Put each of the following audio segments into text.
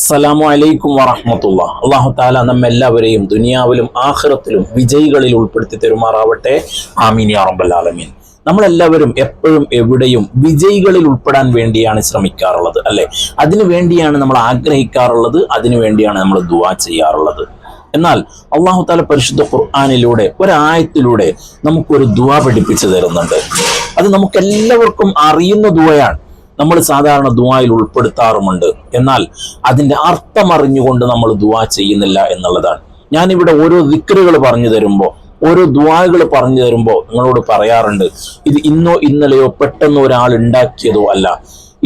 അസ്സലാമു അലൈക്കും വറഹ്മത്തുള്ളാഹി. അല്ലാഹു തആല നമ്മെല്ലാവരെയും ദുനിയാവിലും ആഖിറത്തിലും വിജയികളിൽ ഉൾപ്പെടുത്തി തരുമാറാവട്ടെ. ആമീൻ യാ റബ്ബൽ ആലമീൻ. നമ്മളെല്ലാവരും എപ്പോഴും എവിടെയും വിജയികളിൽ ഉൾപ്പെടാൻ വേണ്ടിയാണ് ശ്രമിക്കാറുള്ളത്, അല്ലെ? അതിനു വേണ്ടിയാണ് നമ്മൾ ആഗ്രഹിക്കാറുള്ളത്, അതിനു വേണ്ടിയാണ് നമ്മൾ ദുആ ചെയ്യാറുള്ളത്. എന്നാൽ അല്ലാഹു തആല പരിശുദ്ധ ഖുർആനിലൂടെ ഒരായത്തിലൂടെ നമുക്കൊരു ദുആ പഠിപ്പിച്ചു തരുന്നുണ്ട്. അത് നമുക്കെല്ലാവർക്കും അറിയുന്ന ദുആയാണ്, നമ്മൾ സാധാരണ ദുആയിൽ ഉൾപ്പെടുത്താറുമുണ്ട്. എന്നാൽ അതിന്റെ അർത്ഥം അറിഞ്ഞുകൊണ്ട് നമ്മൾ ദുആ ചെയ്യുന്നില്ല എന്നുള്ളതാണ്. ഞാനിവിടെ ഓരോ ദിക്റുകൾ പറഞ്ഞു തരുമ്പോൾ, ഓരോ ദുആകൾ പറഞ്ഞു തരുമ്പോൾ നിങ്ങളോട് പറയാറുണ്ട്, ഇത് ഇന്നോ ഇന്നലെയോ പെട്ടെന്ന് ഒരാൾ ഉണ്ടാക്കിയതോ അല്ല,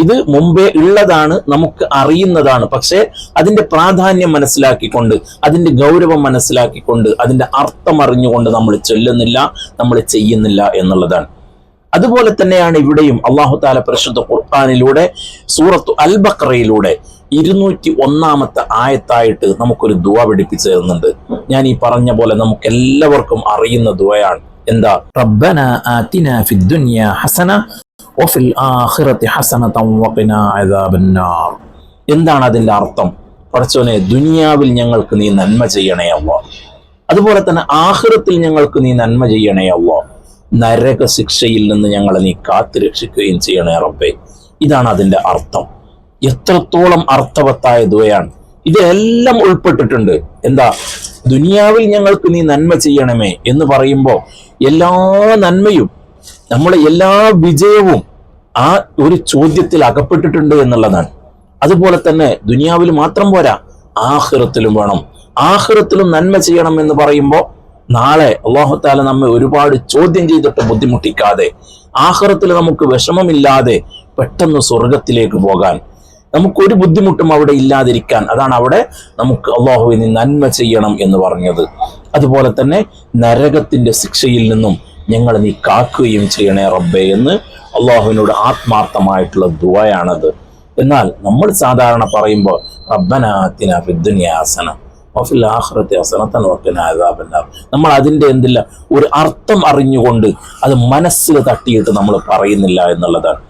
ഇത് മുമ്പേ ഉള്ളതാണ്, നമുക്ക് അറിയുന്നതാണ്. പക്ഷേ അതിന്റെ പ്രാധാന്യം മനസ്സിലാക്കിക്കൊണ്ട്, അതിന്റെ ഗൗരവം മനസ്സിലാക്കിക്കൊണ്ട്, അതിന്റെ അർത്ഥം അറിഞ്ഞുകൊണ്ട് നമ്മൾ ചൊല്ലുന്നില്ല, നമ്മൾ ചെയ്യുന്നില്ല എന്നുള്ളതാണ്. അതുപോലെ തന്നെയാണ് ഇവിടെയും അല്ലാഹു തആല പരിശുദ്ധ ഖുർആനിലൂടെ സൂറത്തു അൽ ബഖറയിലൂടെ 201 ആയത്തായിട്ട് നമുക്കൊരു ദുആ പഠിപ്പിച്ചു തരുന്നുണ്ട്. ഞാൻ ഈ പറഞ്ഞ പോലെ നമുക്ക് എല്ലാവർക്കും അറിയുന്ന ദുആയാണ്. എന്താ? റബ്ബന ആതിനാ ഫിദ് ദുനിയ ഹസന വഫിൽ ആഖിറതി ഹസനതൻ വഖിനാ അദാബന്നാർ. എന്താണ് അതിന്റെ അർത്ഥം? പടച്ചോനെ, ദുനിയാവിൽ ഞങ്ങൾക്ക് നീ നന്മ ചെയ്യണേ അല്ലാഹ്, അതുപോലെ തന്നെ ആഖിറത്തിൽ ഞങ്ങൾക്ക് നീ നന്മ ചെയ്യണേ അല്ലാഹ്, നരക ശിക്ഷയിൽ നിന്ന് ഞങ്ങളെ നീ കാത്തു രക്ഷിക്കുകയും ചെയ്യണേ റബ്ബേ. ഇതാണ് അതിന്റെ അർത്ഥം. എത്രത്തോളം അർത്ഥവത്തായ ദുആയാണ്. ഇതെല്ലാം ഉൾപ്പെട്ടിട്ടുണ്ട്. എന്താ? ദുനിയാവിൽ ഞങ്ങൾക്ക് നീ നന്മ ചെയ്യണമേ എന്ന് പറയുമ്പോൾ എല്ലാ നന്മയും, നമ്മളെ എല്ലാ വിജയവും ആ ഒരു ചോദ്യത്തിൽ അകപ്പെട്ടിട്ടുണ്ട് എന്നുള്ളതാണ്. അതുപോലെ തന്നെ ദുനിയാവിൽ മാത്രം പോരാ, ആഖിറത്തിലും വേണം. ആഖിറത്തിലും നന്മ ചെയ്യണം എന്ന് പറയുമ്പോൾ നാളെ അല്ലാഹു തആല നമ്മെ ഒരുപാട് ചോദ്യം ചെയ്തിട്ട് ബുദ്ധിമുട്ടിക്കാതെ, ആഖിറത്തിൽ നമുക്ക് വിഷമമില്ലാതെ പെട്ടെന്ന് സ്വർഗത്തിലേക്ക് പോകാൻ, നമുക്കൊരു ബുദ്ധിമുട്ടും അവിടെ ഇല്ലാതിരിക്കാൻ, അതാണ് അവിടെ നമുക്ക് അല്ലാഹുവിനെ നന്മ ചെയ്യണം എന്ന് പറഞ്ഞത്. അതുപോലെ തന്നെ നരകത്തിന്റെ ശിക്ഷയിൽ നിന്നും ഞങ്ങളെ നീ കാക്കുകയും ചെയ്യണേ റബ്ബേ എന്ന് അല്ലാഹുവിനോട് ആത്മാർത്ഥമായിട്ടുള്ള ദുആയാണത്. എന്നാൽ നമ്മൾ സാധാരണ പറയുമ്പോൾ റബ്ബനാ ആതിനാ ഫിദ് ദുനിയ ഹസന വഫിൽ ആഖിറതി ഹസനതൻ വഖിനാ അദാബന്നാർ, നമ്മൾ അതിന്റെ എന്തില്ല ഒരു അർത്ഥം അറിഞ്ഞുകൊണ്ട് അത് മനസ്സിൽ തട്ടിയിട്ട് നമ്മൾ പറയുന്നില്ല എന്നുള്ളതാണ്.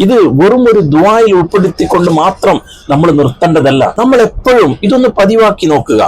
ഇത് വെറും ഒരു ദുആയിൽ ഉൾപ്പെടുത്തിക്കൊണ്ട് മാത്രം നമ്മൾ നിർത്തേണ്ടതല്ല. നമ്മൾ എപ്പോഴും ഇതൊന്ന് പതിവാക്കി നോക്കുക.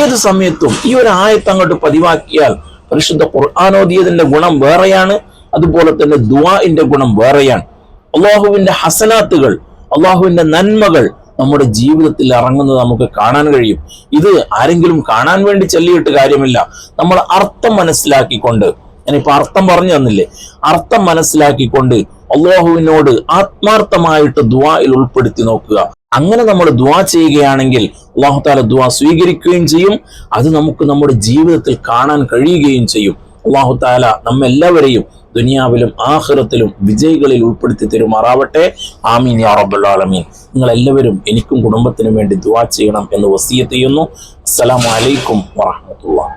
ഏത് സമയത്തും ഈ ഒരു ആയത്ത് അങ്ങോട്ട് പതിവാക്കിയാൽ പരിശുദ്ധ ഖുർആനോദിയതിന്റെ ഗുണം വേറെയാണ്, അതുപോലെ തന്നെ ദുആഇന്റെ ഗുണം വേറെയാണ്. അല്ലാഹുവിന്റെ ഹസനാത്തുകൾ, അല്ലാഹുവിന്റെ നന്മകൾ നമ്മുടെ ജീവിതത്തിൽ ഇറങ്ങുന്നത് നമുക്ക് കാണാൻ കഴിയും. ഇത് ആരെങ്കിലും കാണാൻ വേണ്ടി ചൊല്ലിയിട്ട് കാര്യമില്ല. നമ്മൾ അർത്ഥം മനസ്സിലാക്കിക്കൊണ്ട്, ഞാനിപ്പോ അർത്ഥം പറഞ്ഞു തന്നില്ലേ, അർത്ഥം മനസ്സിലാക്കിക്കൊണ്ട് അല്ലാഹുവിനോട് ആത്മാർത്ഥമായിട്ട് ദുആയിൽ ഉൾപ്പെടുത്തി നോക്കുക. അങ്ങനെ നമ്മൾ ദുആ ചെയ്യുകയാണെങ്കിൽ അല്ലാഹു തആല ദുആ സ്വീകരിക്കുകയും ചെയ്യും. അത് നമുക്ക് നമ്മുടെ ജീവിതത്തിൽ കാണാൻ കഴിയുകയും ചെയ്യും. അല്ലാഹു തആല നമ്മെല്ലാവരെയും ദുനിയാവിലും ആഖിറത്തിലും വിജയികളിൽ ഉൾപ്പെടുത്തി തരുമാറാവട്ടെ. ആമീൻ യാ റബ്ബൽ ആലമീൻ. നിങ്ങൾ എല്ലാവരും എനിക്കും കുടുംബത്തിനും വേണ്ടി ദുആ ചെയ്യണം എന്ന് വസിയത്ത് ചെയ്യുന്നു. അസ്സലാമു അലൈക്കും വറഹ്മത്തുള്ളാഹി.